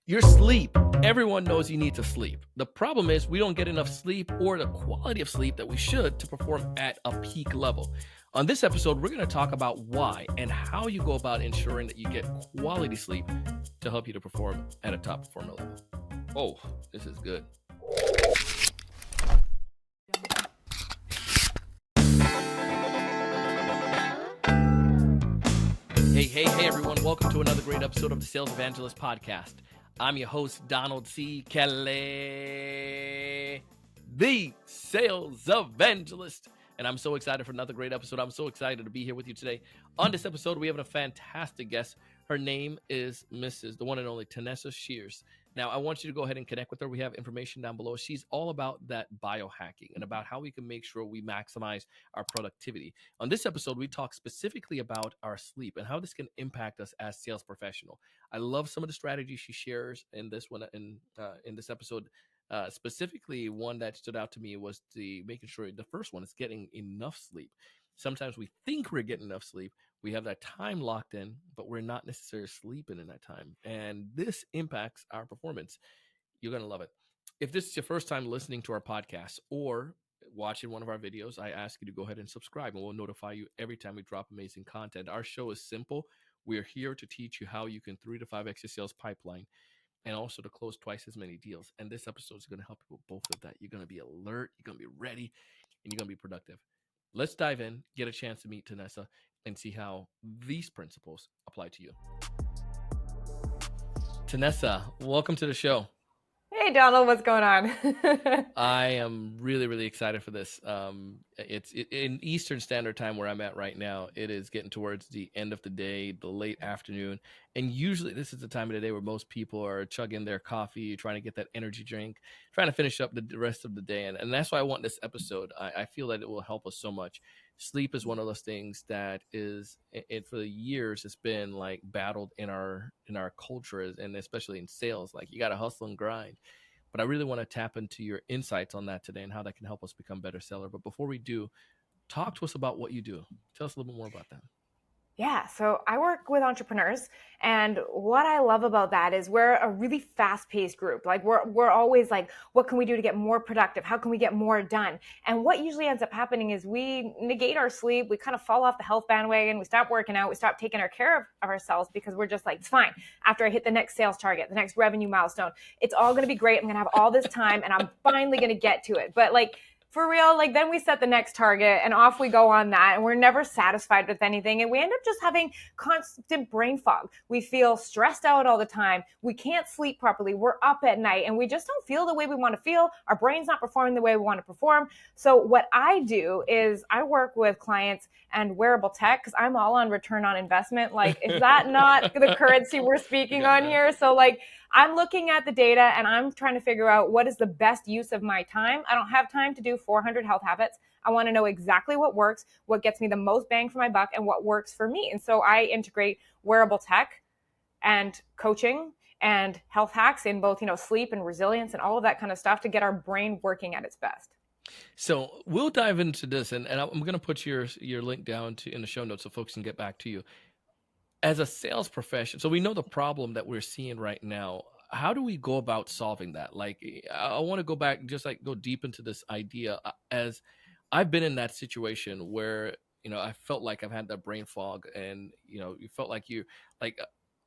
Your sleep. Everyone knows you need to sleep. The problem is we don't get enough sleep or the quality of sleep that we should to perform at a peak level. On this episode, we're going to talk about why and how you go about ensuring that you get quality sleep to help you to perform at a top performer level. Oh, this is good. Hey, everyone. Welcome to another great episode of the Sales Evangelist Podcast. I'm your host, Donald C. Kelly, the Sales Evangelist. And I'm so excited for another great episode. I'm so excited to be here with you today. On this episode, we have a fantastic guest. Her name is Mrs. the one and only Tanessa Shears. Now, I want you to go ahead and connect with her. We have information down below. She's all about that biohacking and about how we can make sure we maximize our productivity. On this episode, we talk specifically about our sleep and how this can impact us as sales professional. I love some of the strategies she shares in this one in this episode. Specifically, one that stood out to me was the making sure the first one is getting enough sleep. Sometimes we think we're getting enough sleep. We have that time locked in, but we're not necessarily sleeping in that time. And this impacts our performance. You're going to love it. If this is your first time listening to our podcast or watching one of our videos, I ask you to go ahead and subscribe, and we'll notify you every time we drop amazing content. Our show is simple. We're here to teach you how you can 3 to 5x your sales pipeline and also to close twice as many deals. And this episode is going to help you with both of that. You're going to be alert, you're going to be ready, and you're going to be productive. Let's dive in, get a chance to meet Tanessa, and see how these principles apply to you. Tanessa, welcome to the show. Hey, Donald, what's going on? I am really, really excited for this. It's in Eastern Standard Time where I'm at right now. It is getting towards the end of the day, the late afternoon. And usually this is the time of the day where most people are chugging their coffee, trying to get that energy drink, trying to finish up the rest of the day. And that's why I want this episode. I feel that it will help us so much. Sleep is one of those things that is, for years, it's been like battled in our culture, and especially in sales. Like, you got to hustle and grind. But I really want to tap into your insights on that today and how that can help us become better seller. But before we do, talk to us about what you do. Tell us a little bit more about that. Yeah, so I work with entrepreneurs, and what I love about that is we're a really fast-paced group. Like, we're always like, what can we do to get more productive? How can we get more done? And what usually ends up happening is we negate our sleep. We kind of fall off the health bandwagon. We stop working out. We stop taking care of ourselves because we're just like, it's fine. After I hit the next sales target, the next revenue milestone, it's all going to be great. I'm going to have all this time, and I'm finally going to get to it. But like, for real, like, then we set the next target and off we go on that, and we're never satisfied with anything, and we end up just having constant brain fog. We feel stressed out all the time. We can't sleep properly. We're up at night, and we just don't feel the way we want to feel. Our brain's not performing the way we want to perform. So what I do is I work with clients and wearable tech, because I'm all on return on investment. Like, is that not the currency we're speaking on here? So like, I'm looking at the data and I'm trying to figure out what is the best use of my time. I don't have time to do 400 health habits. I want to know exactly what works, what gets me the most bang for my buck, and what works for me. And so I integrate wearable tech and coaching and health hacks in both, sleep and resilience and all of that kind of stuff to get our brain working at its best. So we'll dive into this, and I'm going to put your link down in the show notes so folks can get back to you. As a sales profession, so we know the problem that we're seeing right now. How do we go about solving that? Like, I want to go back and just like go deep into this idea, as I've been in that situation where, I felt like I've had that brain fog, and, you felt like you like,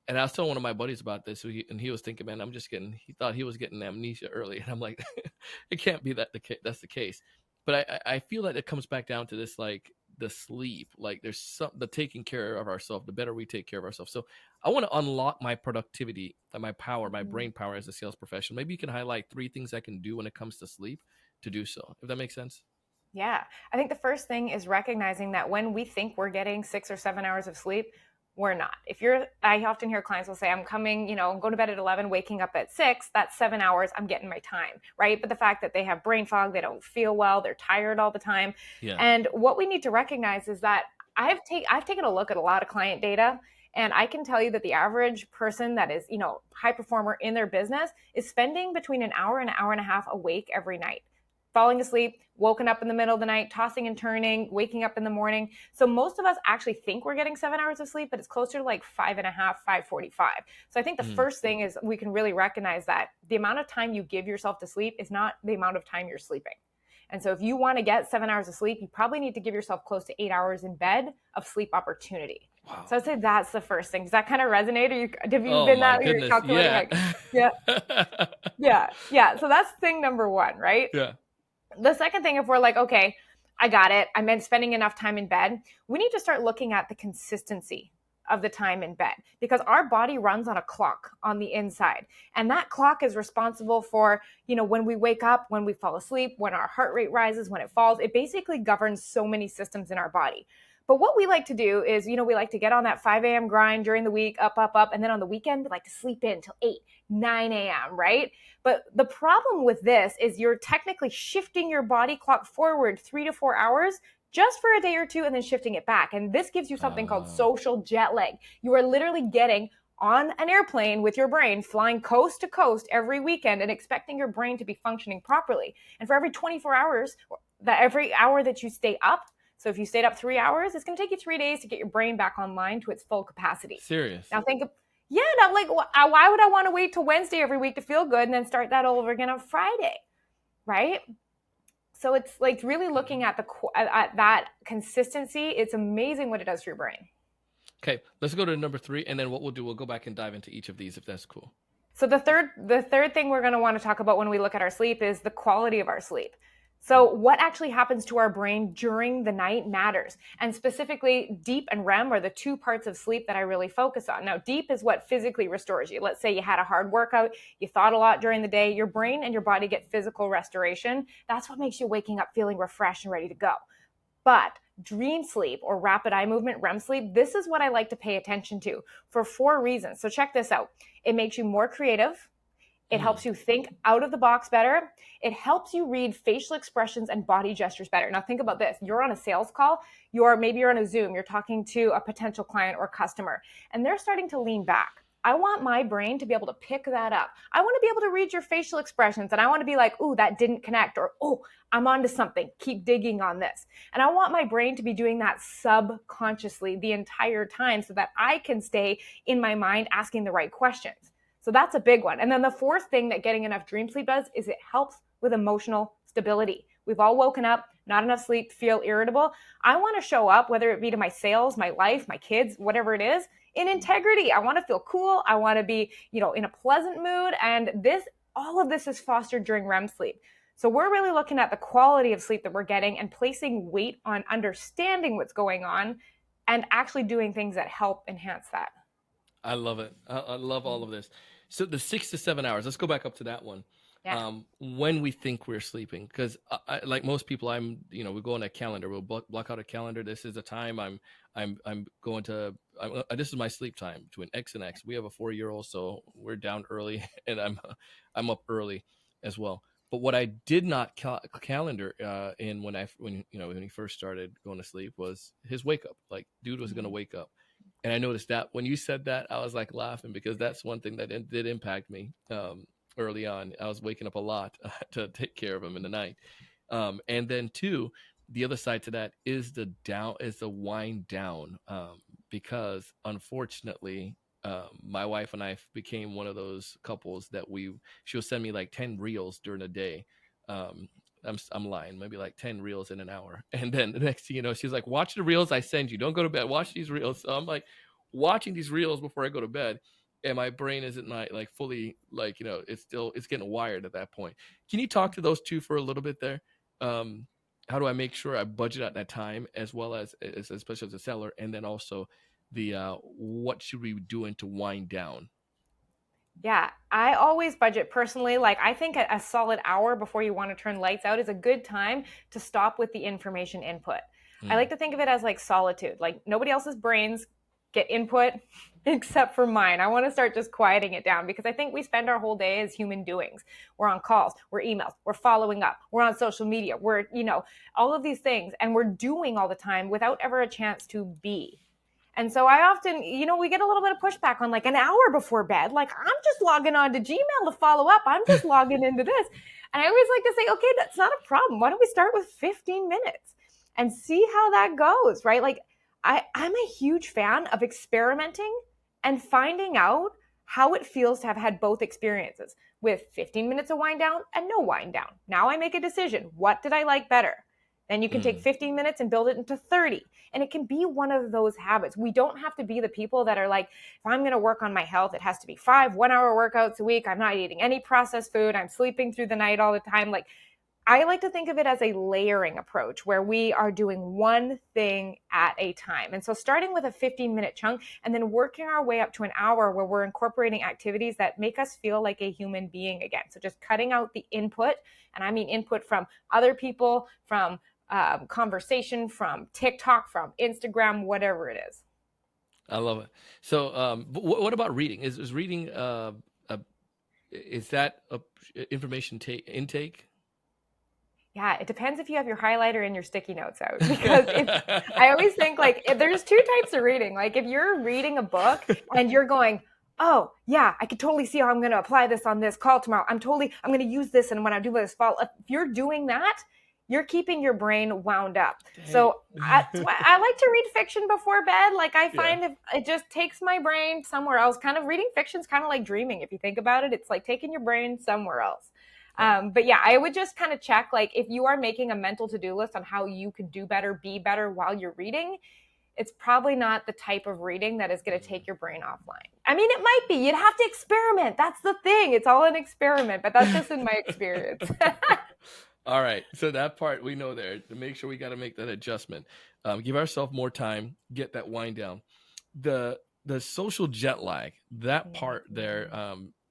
and I was telling one of my buddies about this, and he was thinking, man, he thought he was getting amnesia early. And I'm like, it can't be that's the case. But I feel that it comes back down to this, like, the sleep. Like, there's the taking care of ourselves, the better we take care of ourselves. So I want to unlock my productivity and my power, my brain power as a sales professional. Maybe you can highlight 3 things I can do when it comes to sleep to do so, if that makes sense. Yeah, I think the first thing is recognizing that when we think we're getting 6 or 7 hours of sleep, we're not. I often hear clients will say, I'm coming, I'm going to bed at 11, waking up at 6, that's 7 hours, I'm getting my time, right? But the fact that they have brain fog, they don't feel well, they're tired all the time. Yeah. And what we need to recognize is that I've taken a look at a lot of client data, and I can tell you that the average person that is, high performer in their business is spending between an hour and a half awake every night. falling asleep, woken up in the middle of the night, tossing and turning, waking up in the morning. So most of us actually think we're getting 7 hours of sleep, but it's closer to like 5.5, 5:45. So I think the first thing is we can really recognize that the amount of time you give yourself to sleep is not the amount of time you're sleeping. And so if you want to get 7 hours of sleep, you probably need to give yourself close to 8 hours in bed of sleep opportunity. Wow. So I'd say that's the first thing. Does that kind of resonate? Have you been that? You're calculating? Yeah. Yeah. So that's thing number one, right? Yeah. The second thing, if we're like, okay, I got it, I meant spending enough time in bed, we need to start looking at the consistency of the time in bed, because our body runs on a clock on the inside. And that clock is responsible for, when we wake up, when we fall asleep, when our heart rate rises, when it falls. It basically governs so many systems in our body. But what we like to do is, we like to get on that 5 a.m. grind during the week, up. And then on the weekend, we like to sleep in till 8, 9 a.m., right? But the problem with this is you're technically shifting your body clock forward 3 to 4 hours just for a day or two and then shifting it back. And this gives you something called social jet lag. You are literally getting on an airplane with your brain, flying coast to coast every weekend and expecting your brain to be functioning properly. And for every 24 hours, every hour that you stay up, so if you stayed up 3 hours, it's going to take you 3 days to get your brain back online to its full capacity. Serious. Now think of, now like, why would I want to wait till Wednesday every week to feel good and then start that all over again on Friday, right? So it's like really looking at at that consistency. It's amazing what it does for your brain. Okay, let's go to number 3, and then what we'll do, we'll go back and dive into each of these if that's cool. So the third thing we're going to want to talk about when we look at our sleep is the quality of our sleep. So what actually happens to our brain during the night matters. And specifically, deep and REM are the two parts of sleep that I really focus on. Now, deep is what physically restores you. Let's say you had a hard workout, you thought a lot during the day, your brain and your body get physical restoration. That's what makes you waking up feeling refreshed and ready to go. But dream sleep or rapid eye movement, REM sleep, this is what I like to pay attention to for 4 reasons. So check this out. It makes you more creative. It helps you think out of the box better. It helps you read facial expressions and body gestures better. Now think about this. You're on a sales call. Maybe you're on a Zoom. You're talking to a potential client or customer, and they're starting to lean back. I want my brain to be able to pick that up. I want to be able to read your facial expressions, and I want to be like, ooh, that didn't connect, or, oh, I'm onto something. Keep digging on this. And I want my brain to be doing that subconsciously the entire time so that I can stay in my mind asking the right questions. So that's a big one. And then the fourth thing that getting enough dream sleep does is it helps with emotional stability. We've all woken up, not enough sleep, feel irritable. I want to show up, whether it be to my sales, my life, my kids, whatever it is, in integrity. I want to feel cool. I want to be, in a pleasant mood. And all of this is fostered during REM sleep. So we're really looking at the quality of sleep that we're getting and placing weight on understanding what's going on and actually doing things that help enhance that. I love it. I love all of this. So the 6 to 7 hours, let's go back up to that one. Yeah. When we think we're sleeping, because like most people, we go on a calendar, we'll block out a calendar. This is the time I'm going to, this is my sleep time between X and X. We have a 4-year-old, so we're down early and I'm up early as well. But what I did not calendar in when he first started going to sleep was his wake up. Like, dude was going to wake up. And I noticed that when you said that, I was like laughing because that's one thing that did impact me early on. I was waking up a lot to take care of him in the night. And then 2, the other side to that is the wind down, because unfortunately, my wife and I became one of those couples that she'll send me like 10 reels during the day. I'm lying, maybe like 10 reels in an hour. And then the next thing you know, she's like, watch the reels I send you. Don't go to bed. Watch these reels. So I'm like watching these reels before I go to bed. And my brain isn't like fully it's getting wired at that point. Can you talk to those two for a little bit there? How do I make sure I budget out that time as well as especially as a seller? And then also what should we be doing to wind down? Yeah, I always budget personally. Like, I think a solid hour before you want to turn lights out is a good time to stop with the information input. I like to think of it as like solitude. Like, nobody else's brains get input except for mine. I want to start just quieting it down because I think we spend our whole day as human doings. We're on calls, we're emails, we're following up, we're on social media, we're, all of these things, and we're doing all the time without ever a chance to be. And so I often, we get a little bit of pushback on like an hour before bed. Like, I'm just logging on to Gmail to follow up. I'm just logging into this. And I always like to say, okay, that's not a problem. Why don't we start with 15 minutes and see how that goes, right? Like, I'm a huge fan of experimenting and finding out how it feels to have had both experiences with 15 minutes of wind down and no wind down. Now I make a decision. What did I like better? Then you can take 15 minutes and build it into 30. And it can be one of those habits. We don't have to be the people that are like, if I'm going to work on my health, it has to be 5 1-hour workouts a week. I'm not eating any processed food. I'm sleeping through the night all the time. Like, I like to think of it as a layering approach where we are doing one thing at a time. And so starting with a 15-minute chunk and then working our way up to an hour where we're incorporating activities that make us feel like a human being again. So just cutting out the input, and I mean input from other people, from conversation, from TikTok, from Instagram, whatever it is. I love it. So what about reading? Is reading, is that information intake? Yeah, it depends if you have your highlighter and your sticky notes out. Because I always think like there's 2 types of reading. Like if you're reading a book and you're going, oh yeah, I could totally see how I'm going to apply this on this call tomorrow. I'm going to use this. And when I do this fall, if you're doing that, you're keeping your brain wound up. Dang. So I like to read fiction before bed. Like I find if it just takes my brain somewhere else. Kind of reading fiction is kind of like dreaming. If you think about it, it's like taking your brain somewhere else. But yeah, I would just kind of check, like if you are making a mental to-do list on how you could do better, be better while you're reading, it's probably not the type of reading that is going to take your brain offline. I mean, it might be. You'd have to experiment. That's the thing. It's all an experiment, but that's just in my experience. All right. So that part we know there. To make sure we got to make that adjustment. Give ourselves more time. Get that wind down. The social jet lag, that part there,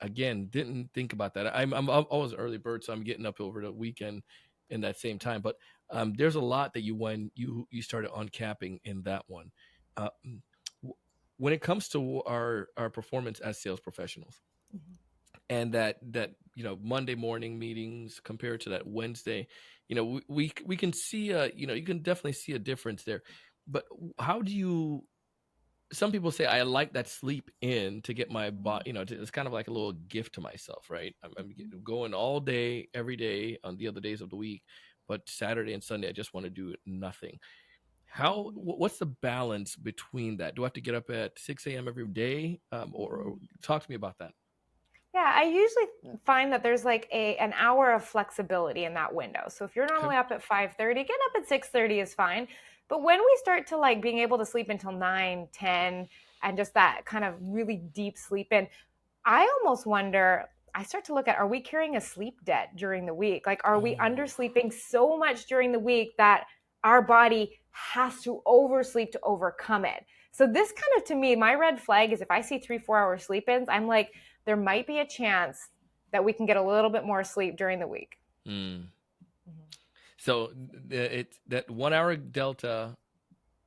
again, didn't think about that. I'm always an early bird, so I'm getting up over the weekend in that same time. But there's a lot that you started uncapping in that one. When it comes to our performance as sales professionals, and that Monday morning meetings compared to that Wednesday, we can see you can definitely see a difference there. But how do you? Some people say I like that sleep in to get my body, it's kind of like a little gift to myself, right? I'm going all day, every day on the other days of the week, but Saturday and Sunday, I just want to do nothing. What's the balance between that? Do I have to get up at 6 a.m. every day? Or talk to me about that. Yeah, I usually find that there's like an hour of flexibility in that window. So if you're normally up at 5:30, get up at 6:30 is fine. But when we start to like being able to sleep until 9, 10, and just that kind of really deep sleep in, I almost wonder, I start to look at, are we carrying a sleep debt during the week? Like, are we undersleeping so much during the week that our body has to oversleep to overcome it? So this kind of, to me, my red flag is if I see 3-4 hour sleep-ins, I'm like, there might be a chance that we can get a little bit more sleep during the week. So it's that 1 hour delta,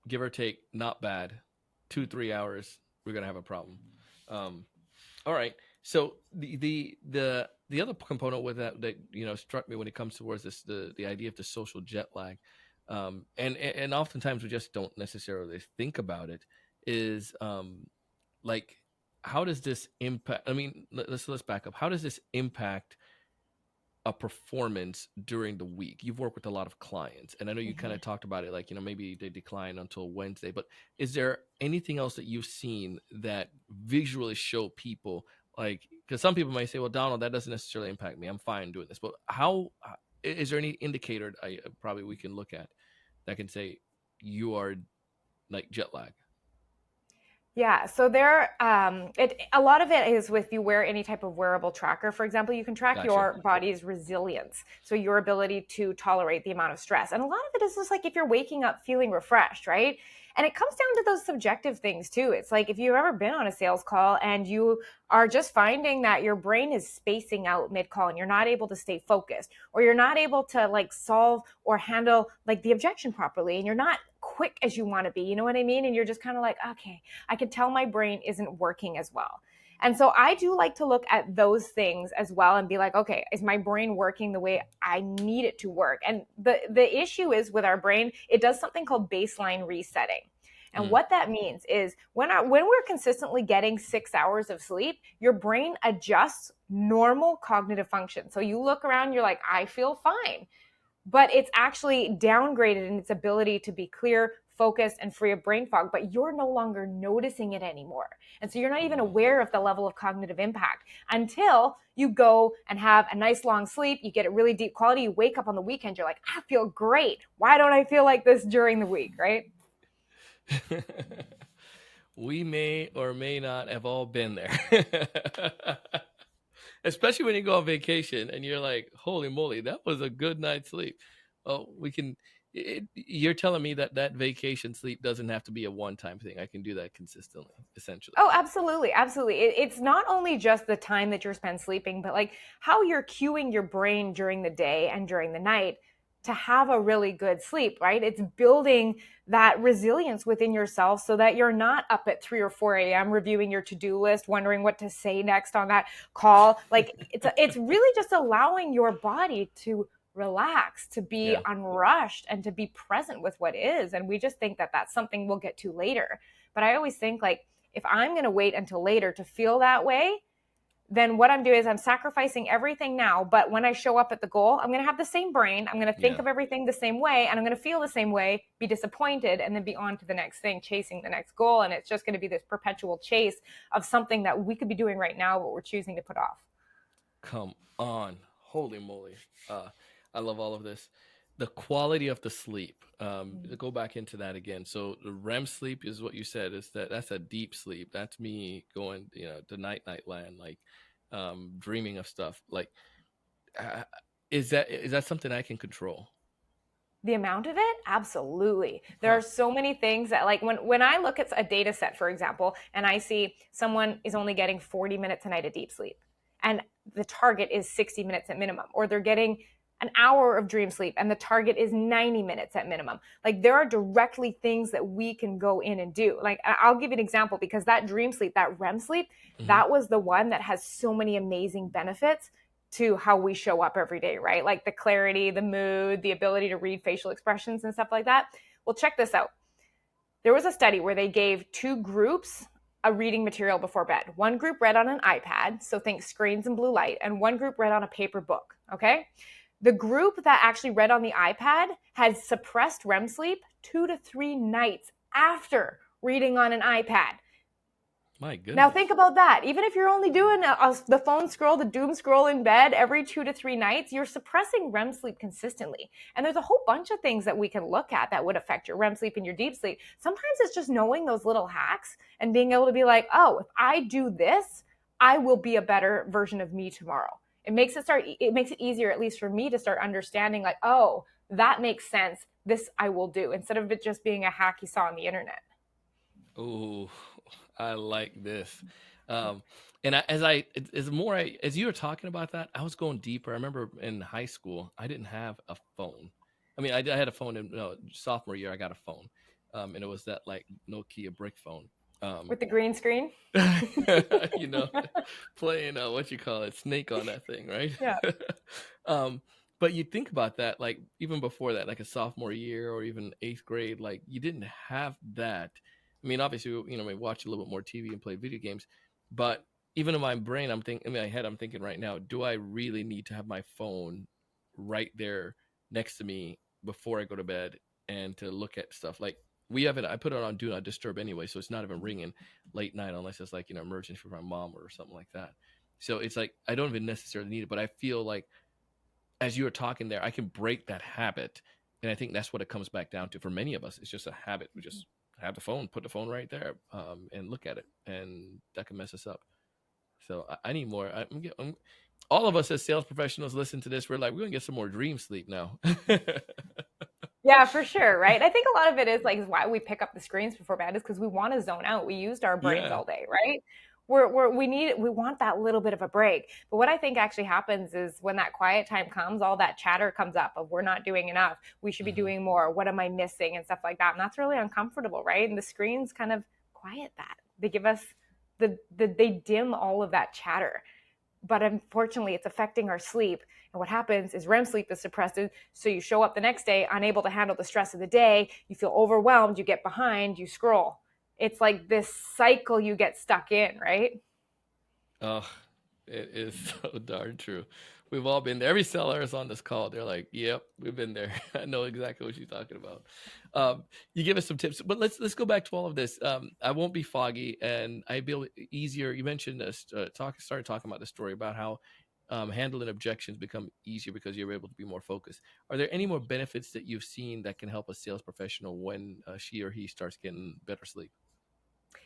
give or take, not bad. 2-3 hours, we're gonna have a problem. All right. So the other component with that struck me when it comes towards this, the idea of the social jet lag, and oftentimes we just don't necessarily think about it, is like, how does this impact? I mean, let's back up. How does this impact a performance during the week? You've worked with a lot of clients, and I know you kind of talked about it, like, maybe they decline until Wednesday, but is there anything else that you've seen that visually show people, like, because some people might say, well, Donald, that doesn't necessarily impact me, I'm fine doing this, but how is there any indicator probably we can look at that can say you are like jet lag? Yeah, so a lot of it is if you wear any type of wearable tracker. For example, you can track your body's resilience, so your ability to tolerate the amount of stress. And a lot of it is just like if you're waking up feeling refreshed, right? And it comes down to those subjective things too. It's like if you've ever been on a sales call and you are just finding that your brain is spacing out mid-call and you're not able to stay focused, or you're not able to like solve or handle like the objection properly, and you're not quick as you want to be, you know what I mean? And you're just kind of like, okay, I can tell my brain isn't working as well. And so I do like to look at those things as well and be like, okay, is my brain working the way I need it to work? And the issue is with our brain, it does something called baseline resetting. And what that means is when we're consistently getting 6 hours of sleep, your brain adjusts normal cognitive function. So you look around, you're like, I feel fine. But it's actually downgraded in its ability to be clear, focused, and free of brain fog, but you're no longer noticing it anymore. And so you're not even aware of the level of cognitive impact until you go and have a nice long sleep. You get a really deep quality. You wake up on the weekend. You're like, I feel great. Why don't I feel like this during the week, right? We may or may not have all been there. Especially when you go on vacation and you're like, holy moly, that was a good night's sleep. Oh, you're telling me that vacation sleep doesn't have to be a one-time thing. I can do that consistently, essentially. Oh, absolutely. Absolutely. It's not only just the time that you're spent sleeping, but like how you're cueing your brain during the day and during the night to have a really good sleep, right? It's building that resilience within yourself so that you're not up at 3 or 4 a.m. reviewing your to-do list, wondering what to say next on that call. Like it's really just allowing your body to relax, to be unrushed, and to be present with what is. And we just think that that's something we'll get to later. But I always think like, if I'm going to wait until later to feel that way, then what I'm doing is I'm sacrificing everything now. But when I show up at the goal, I'm going to have the same brain. I'm going to think of everything the same way, and I'm going to feel the same way, be disappointed, and then be on to the next thing, chasing the next goal. And it's just going to be this perpetual chase of something that we could be doing right now, but we're choosing to put off. Come on. Holy moly. I love all of this. The quality of the sleep. Go back into that again. So the REM sleep is what you said. That's a deep sleep. That's me going, to night land, like dreaming of stuff. Like, is that something I can control? The amount of it? Absolutely. There are so many things that, like, when I look at a data set, for example, and I see someone is only getting 40 minutes a night of deep sleep, and the target is 60 minutes at minimum, or they're getting an hour of dream sleep and the target is 90 minutes at minimum. Like, there are directly things that we can go in and do. Like, I'll give you an example, because that dream sleep, that REM sleep, that was the one that has so many amazing benefits to how we show up every day, right? Like the clarity, the mood, the ability to read facial expressions and stuff like that. Well, check this out. There was a study where they gave 2 groups a reading material before bed. One group read on an iPad, so think screens and blue light, and one group read on a paper book, okay? The group that actually read on the iPad had suppressed REM sleep 2 to 3 nights after reading on an iPad. My goodness. Now think about that. Even if you're only doing the phone scroll, the doom scroll in bed every 2 to 3 nights, you're suppressing REM sleep consistently. And there's a whole bunch of things that we can look at that would affect your REM sleep and your deep sleep. Sometimes it's just knowing those little hacks and being able to be like, oh, if I do this, I will be a better version of me tomorrow. It makes it easier, at least for me, to start understanding like, oh, that makes sense. This I will do, instead of it just being a hack you saw on the internet. Oh, I like this. And as you were talking about that, I was going deeper. I remember in high school, I didn't have a phone. I mean, I had a phone in sophomore year. I got a phone, and it was that like Nokia brick phone. With the green screen? Playing Snake on that thing, right? Yeah. But you think about that, like even before that, like a sophomore year or even 8th grade, like you didn't have that. I mean, obviously, we watch a little bit more TV and play video games, but even in my brain, I'm thinking right now, do I really need to have my phone right there next to me before I go to bed and to look at stuff? Like, I put it on do not disturb anyway, so it's not even ringing late night unless it's like, emergency for my mom or something like that. So it's like, I don't even necessarily need it, but I feel like as you were talking there, I can break that habit. And I think that's what it comes back down to for many of us. It's just a habit. We just have the phone, put the phone right there, and look at it, and that can mess us up. So I need more. All of us as sales professionals listen to this. We're like, we're going to get some more dream sleep now. Yeah, for sure. Right. I think a lot of it is why we pick up the screens before bed is because we want to zone out. We used our brains all day, right? We want that little bit of a break. But what I think actually happens is when that quiet time comes, all that chatter comes up of we're not doing enough. We should be doing more. What am I missing? And stuff like that. And that's really uncomfortable, right? And the screens kind of quiet that. They give us they dim all of that chatter. but unfortunately it's affecting our sleep. And what happens is REM sleep is suppressed. So you show up the next day unable to handle the stress of the day. You feel overwhelmed, you get behind, you scroll. It's like this cycle you get stuck in, right? Oh, it is so darn true. We've all been there. Every seller is on this call. They're like, "Yep, we've been there. I know exactly what you're talking about." You give us some tips, but let's go back to all of this. I won't be foggy, and I be easier. You mentioned this. Started talking about the story about how handling objections become easier because you're able to be more focused. Are there any more benefits that you've seen that can help a sales professional when she or he starts getting better sleep?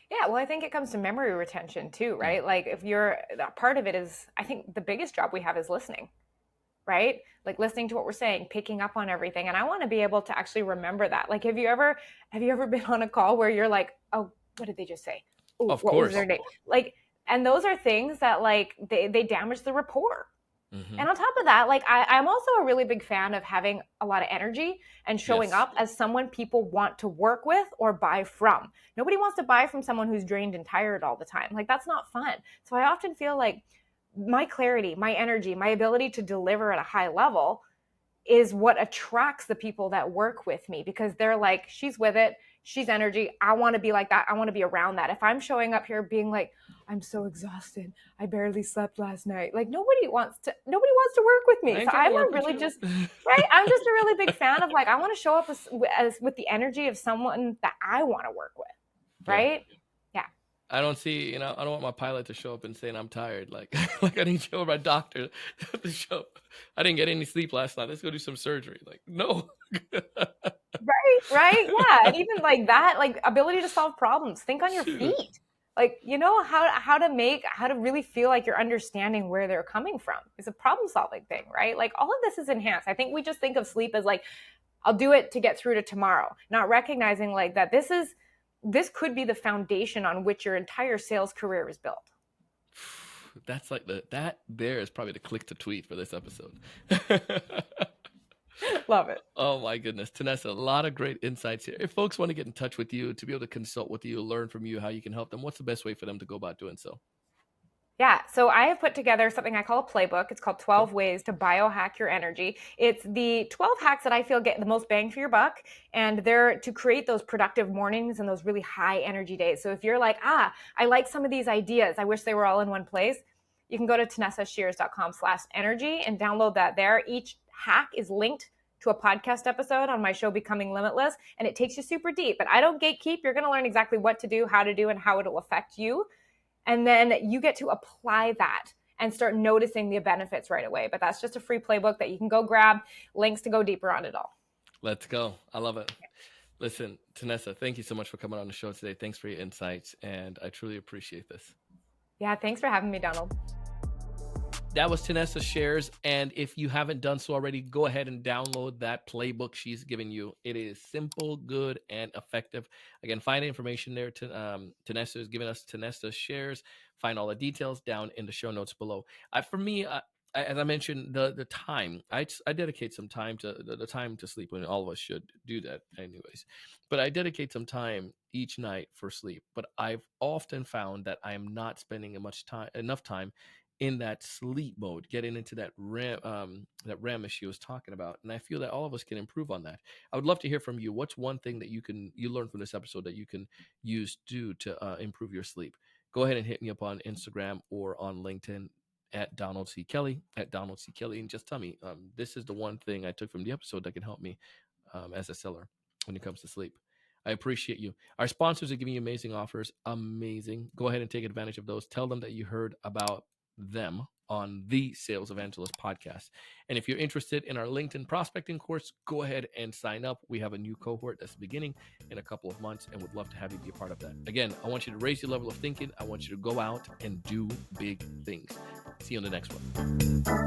Yeah, well, I think it comes to memory retention too, Mm. right? Like if you're part of it is, I think the biggest job we have is listening, right? Like listening to what we're saying, picking up on everything. And I want to be able to actually remember that. Like, have you ever been on a call where you're like, oh, what did they just say? Oh, Of what was their course. name? Like, and those are things that like they damage the rapport. Hmm. And on top of that, like I'm also a really big fan of having a lot of energy and showing Yes. up as someone people want to work with or buy from. Nobody wants to buy from someone who's drained and tired all the time. Like that's not fun. So I often feel like my clarity, my energy, my ability to deliver at a high level is what attracts the people that work with me because they're like, she's with it, she's energy. I want to be like that. I want to be around that. If I'm showing up here being like, I'm so exhausted, I barely slept last night. Like nobody wants to work with I me. So ain't trying to I'm work a with really you. just right. I'm just a really big fan of like I want to show up as with the energy of someone that I want to work with. Yeah. Right? Yeah. I don't see, I don't want my pilot to show up and saying I'm tired. Like, like I need to show my doctor to show up. I didn't get any sleep last night. Let's go do some surgery. Like, no. Right, right. Yeah. And even like that, like ability to solve problems. Think on your Shoot. feet. Like, you know, how to really feel like you're understanding where they're coming from. It's a problem solving thing, right? Like all of this is enhanced. I think we just think of sleep as like, I'll do it to get through to tomorrow, not recognizing like that this could be the foundation on which your entire sales career is built. That's like that there is probably the click to tweet for this episode. Love it. Oh my goodness, Tanessa, a lot of great insights here. If folks want to get in touch with you, to be able to consult with you, learn from you, how you can help them, what's the best way for them to go about doing so? Yeah, so I have put together something I call a playbook. It's called Okay. 12 Ways to Biohack Your Energy. It's the 12 hacks that I feel get the most bang for your buck, and they're to create those productive mornings and those really high energy days. So if you're like, I like some of these ideas, I wish they were all in one place, you can go to tanessashears.com/energy and download that there. Each hack is linked to a podcast episode on my show, Becoming Limitless, and it takes you super deep. But I don't gatekeep. You're going to learn exactly what to do, how to do, and how it'll affect you. And then you get to apply that and start noticing the benefits right away. But that's just a free playbook that you can go grab, links to go deeper on it all. Let's go. I love it. Listen, Tanessa, thank you so much for coming on the show today. Thanks for your insights, and I truly appreciate this. Yeah, thanks for having me, Donald. That was Tanessa Shears, and if you haven't done so already, go ahead and download that playbook she's given you. It is simple, good, and effective. Again, find information there. Tanessa is giving us Tanessa Shears. Find all the details down in the show notes below. For me, as I mentioned, the time, I dedicate some time to the time to sleep, and all of us should do that anyways. But I dedicate some time each night for sleep. But I've often found that I am not spending enough time in that sleep mode, getting into that REM as she was talking about. And I feel that all of us can improve on that. I would love to hear from you. What's one thing that you learned from this episode that you can use to improve your sleep? Go ahead and hit me up on Instagram or on LinkedIn at Donald C. Kelly, and just tell me, this is the one thing I took from the episode that can help me as a seller when it comes to sleep. I appreciate you. Our sponsors are giving you amazing offers. Amazing. Go ahead and take advantage of those. Tell them that you heard about them on the Sales Evangelist Podcast. And if you're interested in our LinkedIn prospecting course, go ahead and sign up. We have a new cohort that's beginning in a couple of months and would love to have you be a part of that. Again, I want you to raise your level of thinking. I want you to go out and do big things. See you on the next one.